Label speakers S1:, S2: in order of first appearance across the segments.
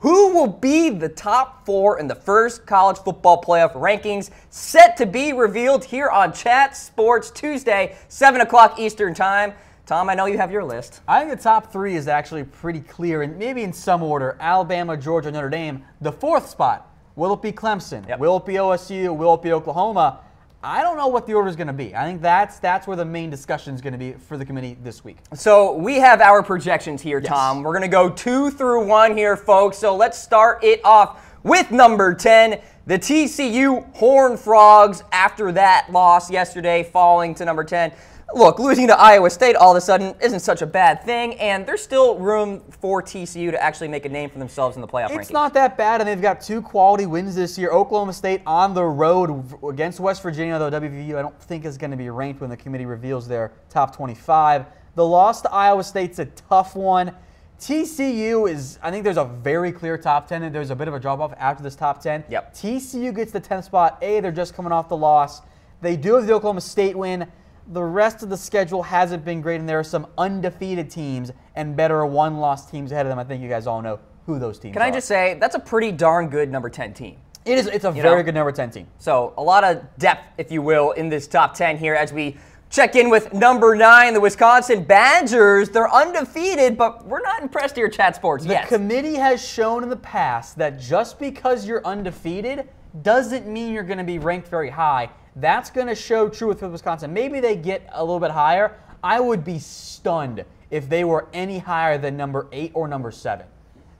S1: Who will be the top 4 in the first college football playoff rankings, set to be revealed here on Chat Sports Tuesday, 7 o'clock Eastern Time. Tom, I know you have your list.
S2: I think the top 3 is actually pretty clear, and maybe in some order. Alabama, Georgia, Notre Dame. The 4th spot, will it be Clemson?
S1: Yep.
S2: Will it be OSU? Will it be Oklahoma? I don't know what the order is going to be. I think that's where the main discussion is going to be for the committee this week.
S1: So we have our projections here,
S2: Yes.
S1: Tom. We're going to go 2 through 1 here, folks. So let's start it off with number 10, the TCU Horned Frogs, after that loss yesterday, falling to number 10. Look, losing to Iowa State all of a sudden isn't such a bad thing, and there's still room for TCU to actually make a name for themselves in the playoff rankings.
S2: It's not that bad, and they've got 2 quality wins this year. Oklahoma State on the road against West Virginia, though WVU I don't think is going to be ranked when the committee reveals their top 25. The loss to Iowa State's a tough one. TCU is, I think there's a very clear top 10, and there's a bit of a drop-off after this top 10.
S1: Yep.
S2: TCU gets the 10th spot. They're just coming off the loss. They do have the Oklahoma State win. The rest of the schedule hasn't been great, and there are some undefeated teams and better one-loss teams ahead of them. I think you guys all know who those teams are.
S1: Can I just say, that's a pretty darn good number 10 team.
S2: It is. It's a very good number 10 team.
S1: So a lot of depth, if you will, in this top 10 here as we check in with number 9, the Wisconsin Badgers. They're undefeated, but we're not impressed here at Chat Sports yet.
S2: The committee has shown in the past that just because you're undefeated doesn't mean you're going to be ranked very high. That's going to show true with Wisconsin. Maybe they get a little bit higher. I would be stunned if they were any higher than number 8 or number 7.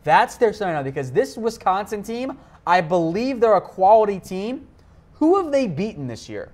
S2: That's their scenario, because this Wisconsin team, I believe they're a quality team. Who have they beaten this year?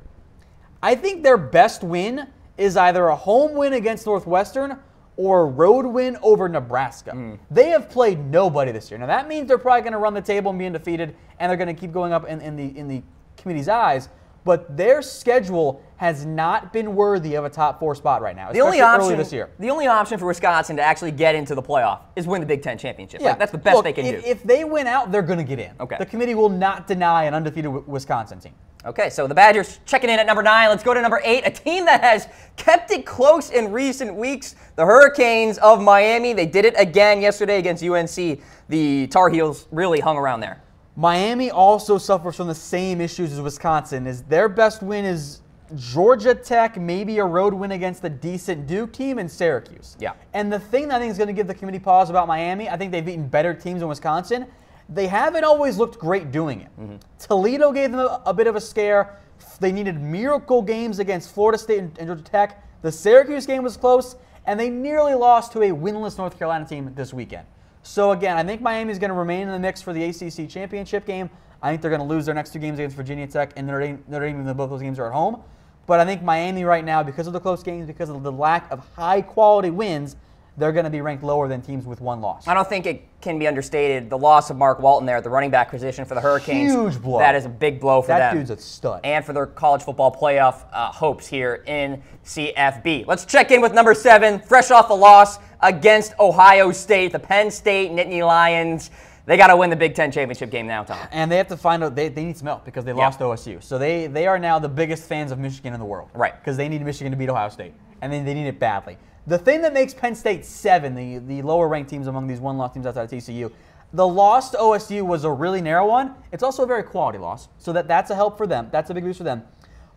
S2: I think their best win is either a home win against Northwestern or a road win over Nebraska. They have played nobody this year. Now, that means they're probably going to run the table and be undefeated, and they're going to keep going up in the committee's eyes. But their schedule has not been worthy of a top 4 spot right now, especially early this year.
S1: The only option for Wisconsin to actually get into the playoff is win the Big Ten championship. Yeah. Like, that's the best they can do.
S2: If they win out, they're going to get in.
S1: Okay.
S2: The committee will not deny an undefeated Wisconsin team.
S1: Okay, so the Badgers checking in at number 9. Let's go to number 8, a team that has kept it close in recent weeks. The Hurricanes of Miami. They did it again yesterday against UNC. The Tar Heels really hung around there.
S2: Miami also suffers from the same issues as Wisconsin. Their best win is Georgia Tech, maybe a road win against the decent Duke team, and Syracuse.
S1: Yeah.
S2: And the thing that I think is going to give the committee pause about Miami, I think they've beaten better teams than Wisconsin. They haven't always looked great doing it. Toledo gave them a bit of a scare. They needed miracle games against Florida State and Georgia Tech. The Syracuse game was close, and they nearly lost to a winless North Carolina team this weekend. So again, I think Miami is going to remain in the mix for the ACC championship game. I think they're going to lose their next 2 games against Virginia Tech and Notre Dame, even though both those games are at home. But I think Miami right now, because of the close games, because of the lack of high-quality wins, they're going to be ranked lower than teams with 1 loss.
S1: I don't think it can be understated. The loss of Mark Walton there at the running back position for the Hurricanes.
S2: Huge blow.
S1: That is a big blow for them.
S2: That dude's a stud.
S1: And for their college football playoff hopes here in CFB. Let's check in with number 7, fresh off a loss against Ohio State, the Penn State Nittany Lions. They got to win the Big Ten championship game now, Tom.
S2: And they have to find out, they need some help because they lost to OSU. So they are now the biggest fans of Michigan in the world.
S1: Right.
S2: Because they need Michigan to beat Ohio State. And then they need it badly. The thing that makes Penn State 7, the lower-ranked teams among these one-loss teams outside of TCU, the loss to OSU was a really narrow one. It's also a very quality loss, so that's a help for them. That's a big boost for them.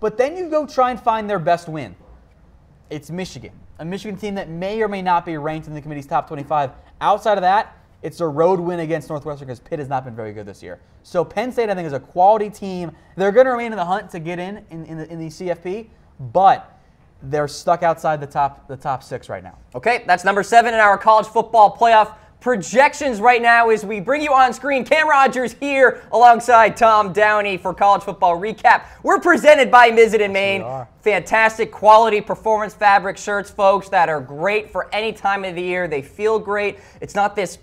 S2: But then you go try and find their best win. It's Michigan, a Michigan team that may or may not be ranked in the committee's top 25. Outside of that, it's a road win against Northwestern because Pitt has not been very good this year. So Penn State, I think, is a quality team. They're going to remain in the hunt to get in the CFP, but they're stuck outside the top 6 right now.
S1: Okay, that's number 7 in our college football playoff projections right now as we bring you on screen. Cam Rogers here alongside Tom Downey for college football recap. We're presented by Nittany and Maine. Fantastic quality performance fabric shirts, folks, that are great for any time of the year. They feel great. It's not this,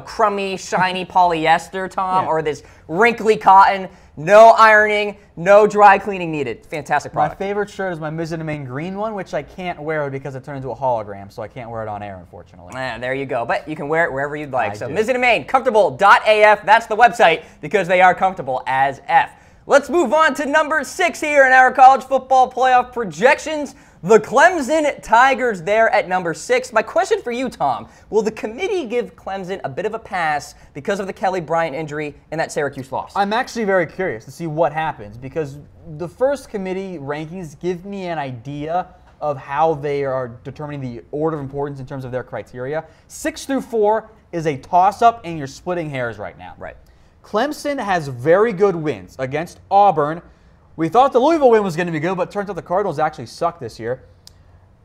S1: crummy, shiny polyester, Tom, or this wrinkly cotton. No ironing, no dry cleaning needed. Fantastic product.
S2: My favorite shirt is my Nittany and Maine green one, which I can't wear because it turned into a hologram, so I can't wear it on air, unfortunately.
S1: There you go. But you can wear it wherever you'd like. So Nittany and Maine, comfortable.af. That's the website because they are comfortable as F. Let's move on to number 6 here in our college football playoff projections. The Clemson Tigers there at number 6. My question for you, Tom, will the committee give Clemson a bit of a pass because of the Kelly Bryant injury and that Syracuse loss?
S2: I'm actually very curious to see what happens because the first committee rankings give me an idea of how they are determining the order of importance in terms of their criteria. 6 through 4 is a toss-up, and you're splitting hairs right now.
S1: Right.
S2: Clemson has very good wins against Auburn. We thought the Louisville win was going to be good, but it turns out the Cardinals actually suck this year.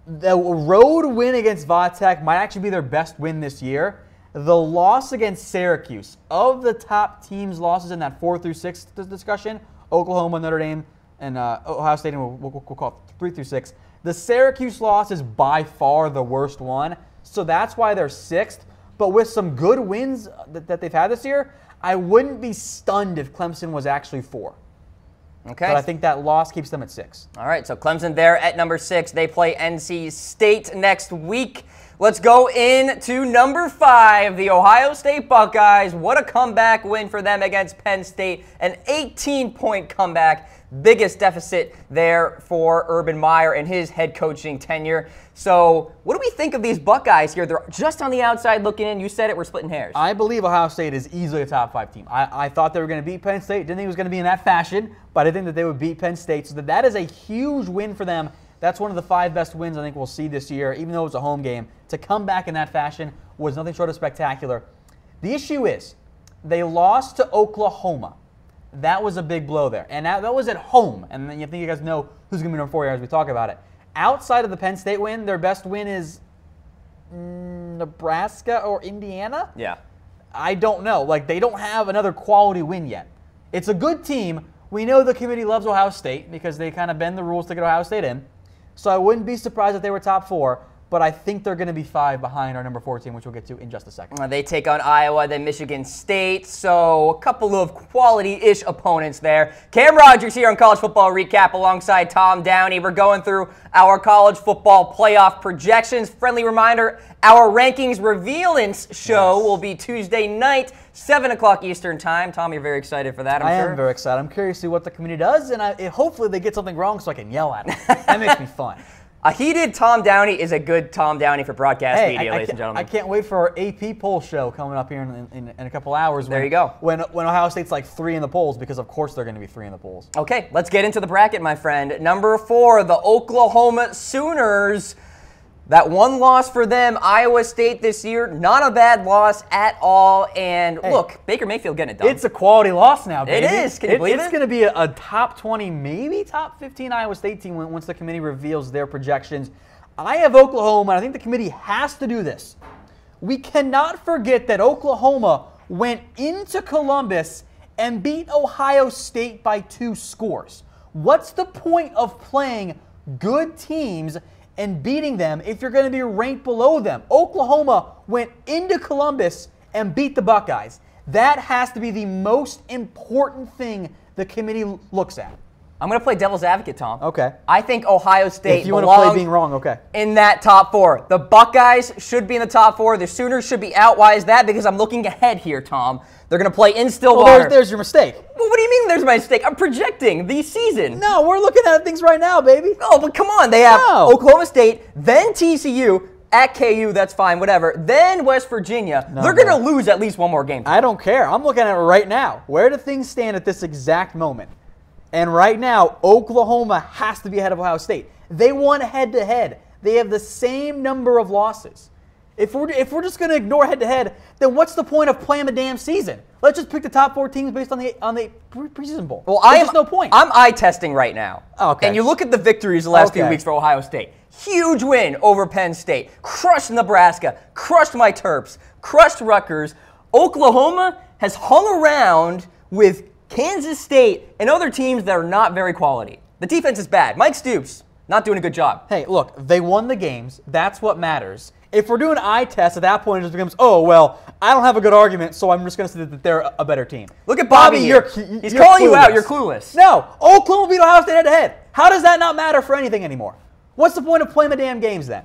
S2: The road win against Vatech might actually be their best win this year. The loss against Syracuse, of the top teams' losses in that 4 through 6 discussion, Oklahoma, Notre Dame, and Ohio State, and we'll call it 3 through 6. The Syracuse loss is by far the worst one, so that's why they're 6th. But with some good wins that they've had this year, I wouldn't be stunned if Clemson was actually 4.
S1: Okay.
S2: But I think that loss keeps them at 6.
S1: All right, so Clemson there at number 6. They play NC State next week. Let's go into number 5, the Ohio State Buckeyes. What a comeback win for them against Penn State. An 18-point comeback. Biggest deficit there for Urban Meyer and his head coaching tenure. So what do we think of these Buckeyes here? They're just on the outside looking in. You said it, we're splitting hairs.
S2: I believe Ohio State is easily a top 5 team. I thought they were going to beat Penn State. Didn't think it was going to be in that fashion, but I think that they would beat Penn State. So that is a huge win for them. That's one of the 5 best wins I think we'll see this year, even though it was a home game. To come back in that fashion was nothing short of spectacular. The issue is they lost to Oklahoma. That was a big blow there. And that was at home. And then you think you guys know who's going to be number 4 here as we talk about it. Outside of the Penn State win, their best win is Nebraska or Indiana?
S1: Yeah.
S2: I don't know. Like, they don't have another quality win yet. It's a good team. We know the committee loves Ohio State because they kind of bend the rules to get Ohio State in. So I wouldn't be surprised if they were top 4. But I think they're going to be 5 behind our number 4 team, which we'll get to in just a second.
S1: They take on Iowa, then Michigan State. So a couple of quality-ish opponents there. Cam Rogers here on College Football Recap alongside Tom Downey. We're going through our college football playoff projections. Friendly reminder, our rankings revealance show will be Tuesday night, 7 o'clock Eastern time. Tom, you're very excited for that, I'm sure.
S2: I am very excited. I'm curious to see what the committee does, and hopefully they get something wrong so I can yell at them. That makes me fun.
S1: A heated Tom Downey is a good Tom Downey for broadcast media, ladies and gentlemen.
S2: I can't wait for our AP poll show coming up here in a couple hours.
S1: There you go.
S2: When Ohio State's like 3 in the polls, because of course they're going to be 3 in the polls.
S1: Okay, let's get into the bracket, my friend. Number 4, the Oklahoma Sooners. That one loss for them, Iowa State this year, not a bad loss at all. And look, Baker Mayfield getting it done.
S2: It's a quality loss now, baby.
S1: It is. Can you believe it?
S2: It's going to be a top 20, maybe top 15 Iowa State team once the committee reveals their projections. I have Oklahoma, and I think the committee has to do this. We cannot forget that Oklahoma went into Columbus and beat Ohio State by 2 scores. What's the point of playing good teams and beating them if you're going to be ranked below them? Oklahoma went into Columbus and beat the Buckeyes. That has to be the most important thing the committee looks at.
S1: I'm going to play devil's advocate, Tom.
S2: Okay.
S1: I think Ohio State
S2: if you want to play being wrong, okay.
S1: In that top 4. The Buckeyes should be in the top 4. The Sooners should be out. Why is that? Because I'm looking ahead here, Tom. They're going to play in Stillwater.
S2: Well, there's your mistake.
S1: Well, what do you mean there's my mistake? I'm projecting the season.
S2: No, we're looking at things right now, baby.
S1: Oh, but come on. They have Oklahoma State, then TCU, at KU, that's fine, whatever. Then West Virginia. They're going to lose at least one more game.
S2: I don't care. I'm looking at it right now. Where do things stand at this exact moment? And right now, Oklahoma has to be ahead of Ohio State. They won head-to-head. They have the same number of losses. If we're just going to ignore head-to-head, then what's the point of playing the damn season? Let's just pick the top 4 teams based on the preseason bowl.
S1: Well,
S2: there's just no point.
S1: I'm eye testing right now.
S2: Okay.
S1: And you look at the victories the last few weeks for Ohio State. Huge win over Penn State. Crushed Nebraska. Crushed my Terps. Crushed Rutgers. Oklahoma has hung around with Kansas State and other teams that are not very quality. The defense is bad. Mike Stoops, not doing a good job.
S2: Hey, look, they won the games. That's what matters. If we're doing eye tests, at that point it just becomes, oh, well, I don't have a good argument, so I'm just going to say that they're a better team.
S1: Look at Bobby. He's calling you out. You're clueless.
S2: No, Oklahoma beat Ohio State head-to-head. How does that not matter for anything anymore? What's the point of playing the damn games then?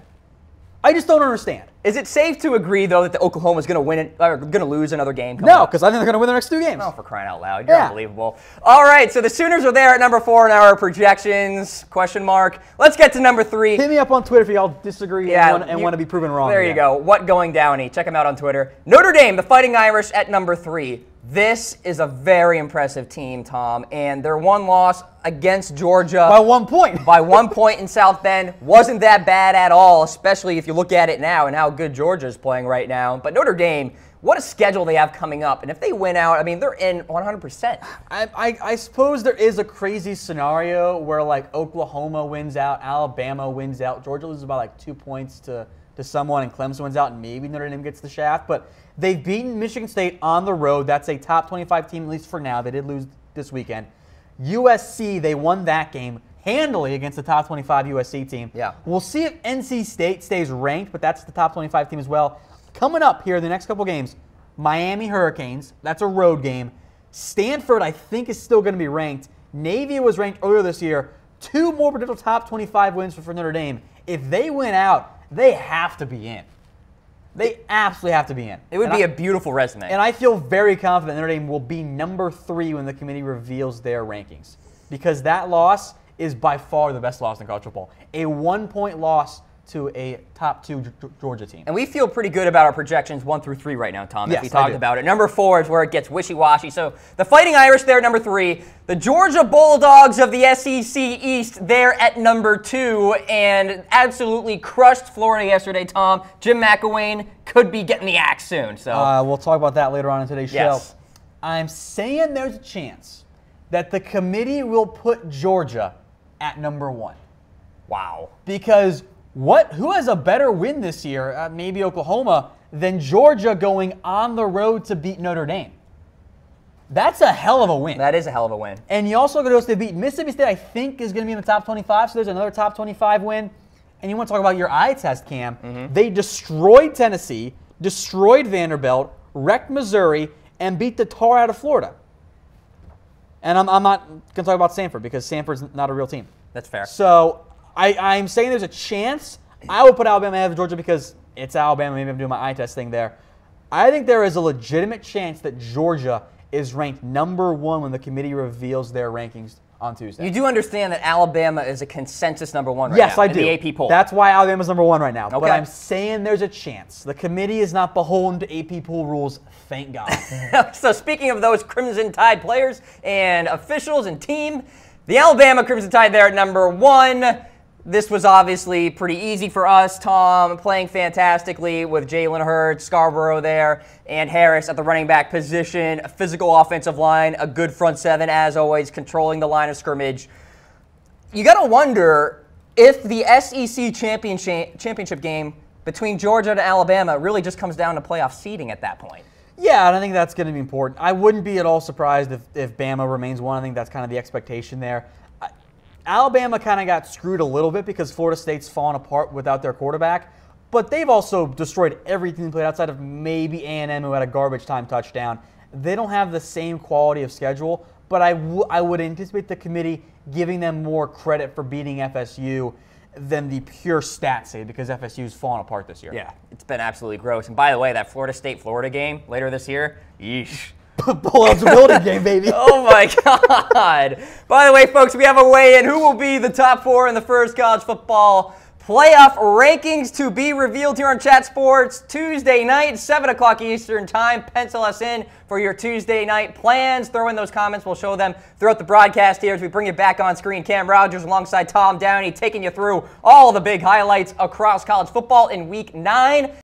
S2: I just don't understand.
S1: Is it safe to agree, though, that the Oklahoma's going to win it, or going to lose another game?
S2: No, because I think they're going to win their next 2 games.
S1: Oh, for crying out loud. You're unbelievable. All right, so the Sooners are there at number 4 in our projections, question mark. Let's get to number 3.
S2: Hit me up on Twitter if y'all disagree and want to be proven wrong.
S1: There you go. What Going Downey? Check him out on Twitter. Notre Dame, the Fighting Irish, at number 3. This is a very impressive team, Tom, and their one loss against Georgia.
S2: By 1 point.
S1: By 1 point in South Bend wasn't that bad at all, especially if you look at it now and how good Georgia's playing right now. But Notre Dame, what a schedule they have coming up. And if they win out, I mean, they're in 100%.
S2: I suppose there is a crazy scenario where, like, Oklahoma wins out, Alabama wins out, Georgia loses by, like, 2 points to someone, and Clemson wins out, and maybe Notre Dame gets the shaft. But they've beaten Michigan State on the road. That's a top 25 team, at least for now. They did lose this weekend. USC, they won that game handily against the top 25 USC team.
S1: Yeah.
S2: We'll see if NC State stays ranked, but that's the top 25 team as well. Coming up here in the next couple games, Miami Hurricanes. That's a road game. Stanford, I think, is still going to be ranked. Navy was ranked earlier this year. 2 more potential top 25 wins for Notre Dame. If they win out, they have to be in. They absolutely have to be in.
S1: It would be a beautiful resume.
S2: And I feel very confident Notre Dame will be number 3 when the committee reveals their rankings. Because that loss is by far the best loss in college football. A 1-point loss to a top 2 Georgia team.
S1: And we feel pretty good about our projections 1 through 3 right now, Tom,
S2: yes,
S1: if we talked about it. Number 4 is where it gets wishy-washy. So the Fighting Irish there at number 3. The Georgia Bulldogs of the SEC East there at number 2. And absolutely crushed Florida yesterday, Tom. Jim McElwain could be getting the axe soon. So
S2: we'll talk about that later on in today's show.
S1: Yes.
S2: I'm saying there's a chance that the committee will put Georgia at number 1.
S1: Wow.
S2: Because who has a better win this year, maybe Oklahoma, than Georgia going on the road to beat Notre Dame? That's a hell of a win.
S1: That is a hell of a win.
S2: And you also go to beat Mississippi State, I think, is going to be in the top 25, so there's another top 25 win. And you want to talk about your eye test, Cam. Mm-hmm. They destroyed Tennessee, destroyed Vanderbilt, wrecked Missouri, and beat the tar out of Florida. And I'm not going to talk about Stanford because Stanford's not a real team.
S1: That's fair.
S2: So I'm saying there's a chance. I would put Alabama ahead of Georgia because it's Alabama. Maybe I'm doing my eye test thing there. I think there is a legitimate chance that Georgia is ranked number 1 when the committee reveals their rankings on Tuesday.
S1: You do understand that Alabama is a consensus number 1 right
S2: yes,
S1: now
S2: I do.
S1: in the AP poll.
S2: That's why Alabama's number 1 right now.
S1: Okay.
S2: But I'm saying there's a chance. The committee is not beholden to AP poll rules, thank God.
S1: So speaking of those Crimson Tide players and officials and team, the Alabama Crimson Tide there at number 1. This was obviously pretty easy for us, Tom, playing fantastically with Jalen Hurts, Scarborough there, and Harris at the running back position, a physical offensive line, a good front 7, as always, controlling the line of scrimmage. You got to wonder if the SEC championship game between Georgia and Alabama really just comes down to playoff seeding at that point.
S2: Yeah, and I think that's going to be important. I wouldn't be at all surprised if Bama remains 1. I think that's kind of the expectation there. Alabama kind of got screwed a little bit because Florida State's fallen apart without their quarterback, but they've also destroyed everything they played outside of maybe A&M, who had a garbage time touchdown. They don't have the same quality of schedule, but I would anticipate the committee giving them more credit for beating FSU than the pure stats say, because FSU's fallen apart this year.
S1: Yeah, it's been absolutely gross. And by the way, that Florida State-Florida game later this year, yeesh.
S2: Bowl eligibility game, baby.
S1: Oh, my God. By the way, folks, we have a weigh-in. Who will be the top 4 in the first college football playoff rankings to be revealed here on Chat Sports Tuesday night, 7 o'clock Eastern Time. Pencil us in for your Tuesday night plans. Throw in those comments. We'll show them throughout the broadcast here as we bring you back on screen. Cam Rogers alongside Tom Downey taking you through all the big highlights across college football in Week 9.